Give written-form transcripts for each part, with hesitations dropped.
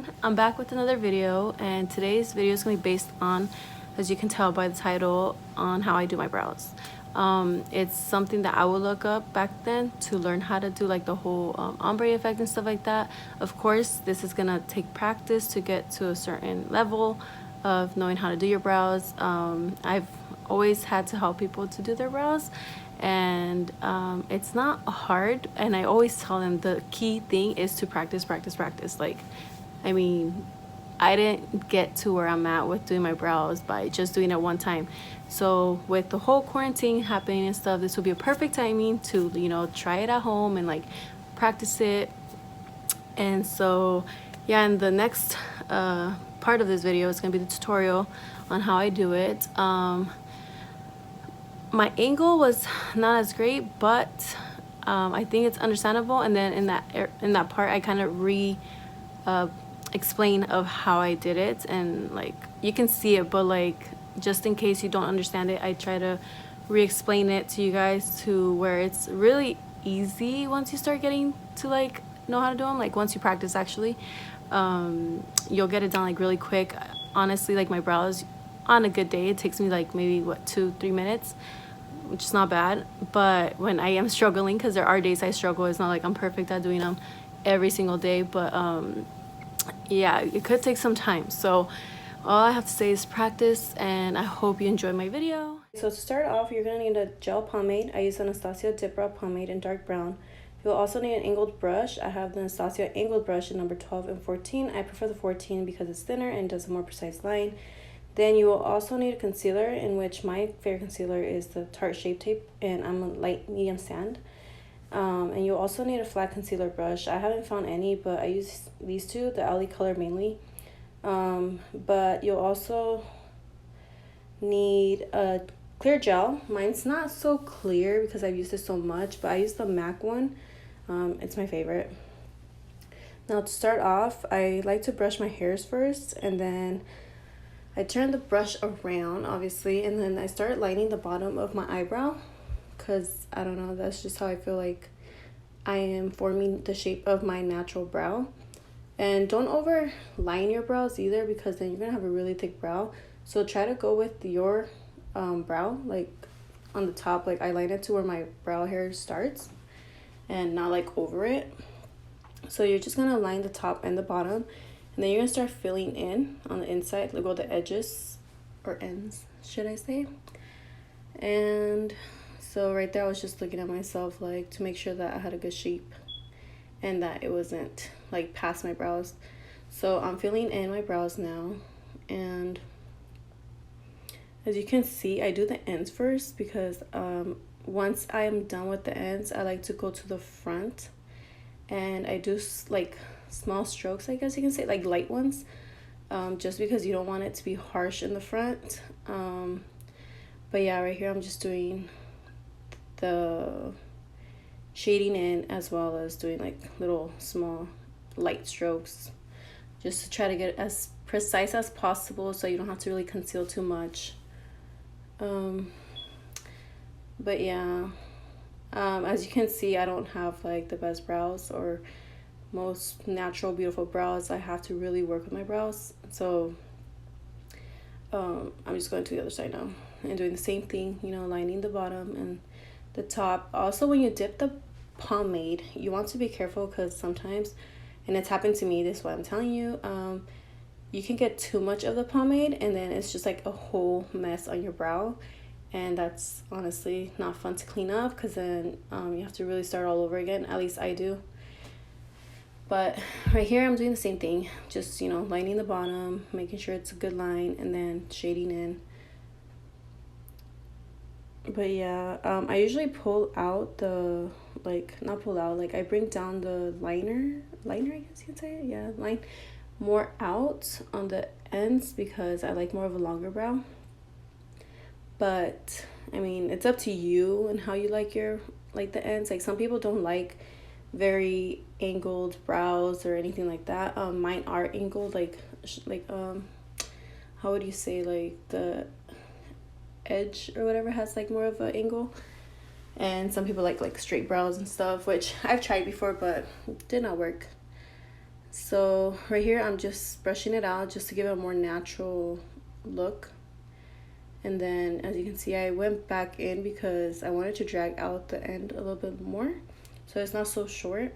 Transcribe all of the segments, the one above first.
everyone, I'm back with another video, and today's video is going to be based on, as you can tell by the title, on how I do my brows. It's something that I would look up back then to learn how to do like the whole ombre effect and stuff like that. Of course, this is going to take practice to get to a certain level of knowing how to do your brows. I've always had to help people to do their brows, and it's not hard, and I always tell them the key thing is to practice. Like, I mean, I didn't get to where I'm at with doing my brows by just doing it one time. So with the whole quarantine happening and stuff, this would be a perfect timing to, you know, try it at home and like practice it. And so yeah, in the next part of this video is gonna be the tutorial on how I do it. My angle was not as great, but I think it's understandable. And then in that part, I kind of explain of how I did it, and like you can see it, but like just in case you don't understand it, I try to re-explain it to you guys to where it's really easy once you start getting to like know how to do them. Like once you practice, actually, you'll get it done like really quick. Honestly, like my brows on a good day, it takes me like maybe what 2-3 minutes, which is not bad. But when I am struggling, because there are days I struggle, it's not like I'm perfect at doing them every single day, but yeah, it could take some time. So all I have to say is practice, and I hope you enjoy my video. So to start off, you're gonna need a gel pomade. I use Anastasia dipbrow pomade in dark brown. You'll also need an angled brush. I have the Anastasia angled brush in number 12 and 14. I prefer the 14 because it's thinner and does a more precise line. Then you will also need a concealer, in which my favorite concealer is the Tarte Shape Tape, and I'm a light medium sand. And you'll also need a flat concealer brush. I haven't found any, but I use these two, the LE color mainly. But you'll also need a clear gel. Mine's not so clear because I've used it so much, but I use the MAC one. It's my favorite. Now to start off, I like to brush my hairs first, and then I turn the brush around, obviously, and then I start lining the bottom of my eyebrow, because I don't know, that's just how I feel like I am forming the shape of my natural brow. And don't over line your brows either, because then you're gonna have a really thick brow. So try to go with your brow, like on the top, like I line it to where my brow hair starts and not like over it. So you're just gonna line the top and the bottom, and then you're gonna start filling in on the inside, like all the edges or ends, should I say. And so right there, I was just looking at myself like to make sure that I had a good shape and that it wasn't like past my brows. So I'm filling in my brows now, and as you can see, I do the ends first because once I am done with the ends, I like to go to the front and I do like small strokes, I guess you can say, like light ones, just because you don't want it to be harsh in the front. But yeah, right here I'm just doing the shading in, as well as doing like little small light strokes, just to try to get as precise as possible so you don't have to really conceal too much. But yeah, as you can see, I don't have like the best brows or most natural beautiful brows. I have to really work with my brows. So I'm just going to the other side now and doing the same thing, you know, lining the bottom and the top. Also, when you dip the pomade, you want to be careful, because sometimes, and it's happened to me, this is what I'm telling you, you can get too much of the pomade and then it's just like a whole mess on your brow, and that's honestly not fun to clean up, because then you have to really start all over again. At least I do. But right here I'm doing the same thing, just, you know, lining the bottom, making sure it's a good line, and then shading in. But yeah, I usually pull out the, like, not pull out, like I bring down the liner, I guess you can say, yeah, line more out on the ends, because I like more of a longer brow. But I mean, it's up to you and how you like your, like the ends. Like some people don't like very angled brows or anything like that. Mine are angled, like how would you say, like the edge or whatever has like more of an angle. And some people like straight brows and stuff, which I've tried before but did not work. So right here I'm just brushing it out just to give it a more natural look. And then as you can see, I went back in because I wanted to drag out the end a little bit more so it's not so short.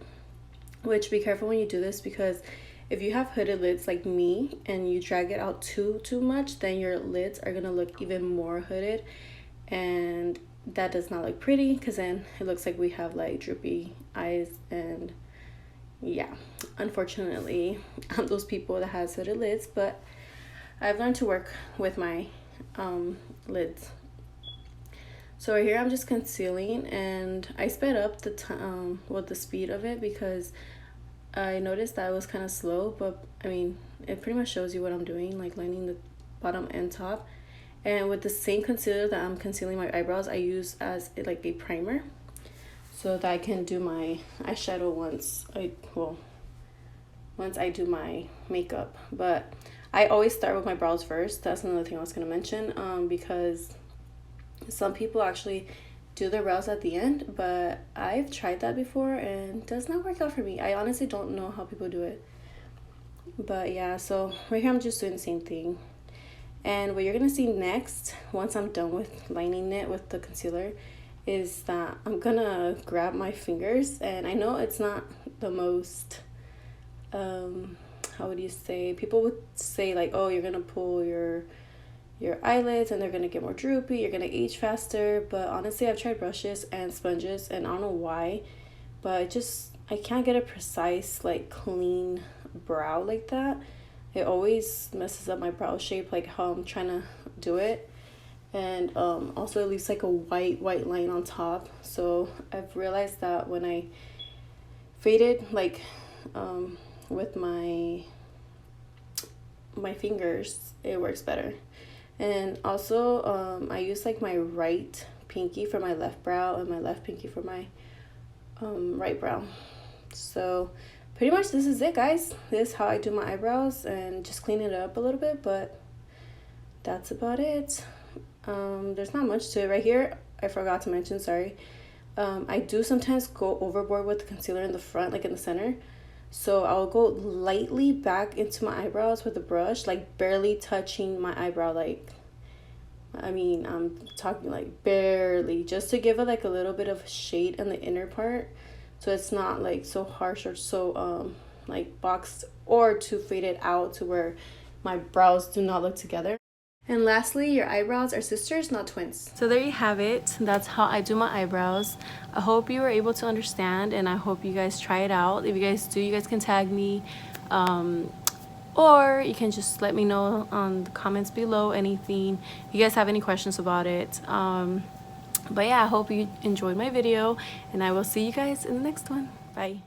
Which, be careful when you do this, because if you have hooded lids like me and you drag it out too much, then your lids are gonna look even more hooded, and that does not look pretty, because then it looks like we have like droopy eyes. And yeah, unfortunately I'm those people that has hooded lids, but I've learned to work with my lids. So right here I'm just concealing, and I sped up the time with the speed of it because I noticed that it was kind of slow, but I mean it pretty much shows you what I'm doing, like lining the bottom and top. And with the same concealer that I'm concealing my eyebrows, I use as like a primer so that I can do my eyeshadow once I do my makeup. But I always start with my brows first. That's another thing I was going to mention, because some people actually do their brows at the end, but I've tried that before and it does not work out for me. I honestly don't know how people do it. But yeah, so right here I'm just doing the same thing. And what you're gonna see next, once I'm done with lining it with the concealer, is that I'm gonna grab my fingers. And I know it's not the most how would you say, people would say like, oh, you're gonna pull your eyelids and they're gonna get more droopy, you're gonna age faster. But honestly, I've tried brushes and sponges and I don't know why, but I can't get a precise like clean brow like that. It always messes up my brow shape, like how I'm trying to do it. And also it leaves like a white line on top. So I've realized that when I fade it like with my fingers, it works better. And also I use like my right pinky for my left brow and my left pinky for my right brow. So pretty much this is it, guys. This is how I do my eyebrows, and just clean it up a little bit, but that's about it. There's not much to it. Right here I forgot to mention, sorry, I do sometimes go overboard with the concealer in the front, like in the center. So I'll go lightly back into my eyebrows with the brush, like barely touching my eyebrow, like, I mean, I'm talking like barely, just to give it like a little bit of shade in the inner part, so it's not like so harsh or so like boxed, or to fade it out to where my brows do not look together. And lastly, your eyebrows are sisters, not twins. So there you have it. That's how I do my eyebrows. I hope you were able to understand, and I hope you guys try it out. If you guys do, you guys can tag me, or you can just let me know on the comments below anything. If you guys have any questions about it. But yeah, I hope you enjoyed my video, and I will see you guys in the next one. Bye.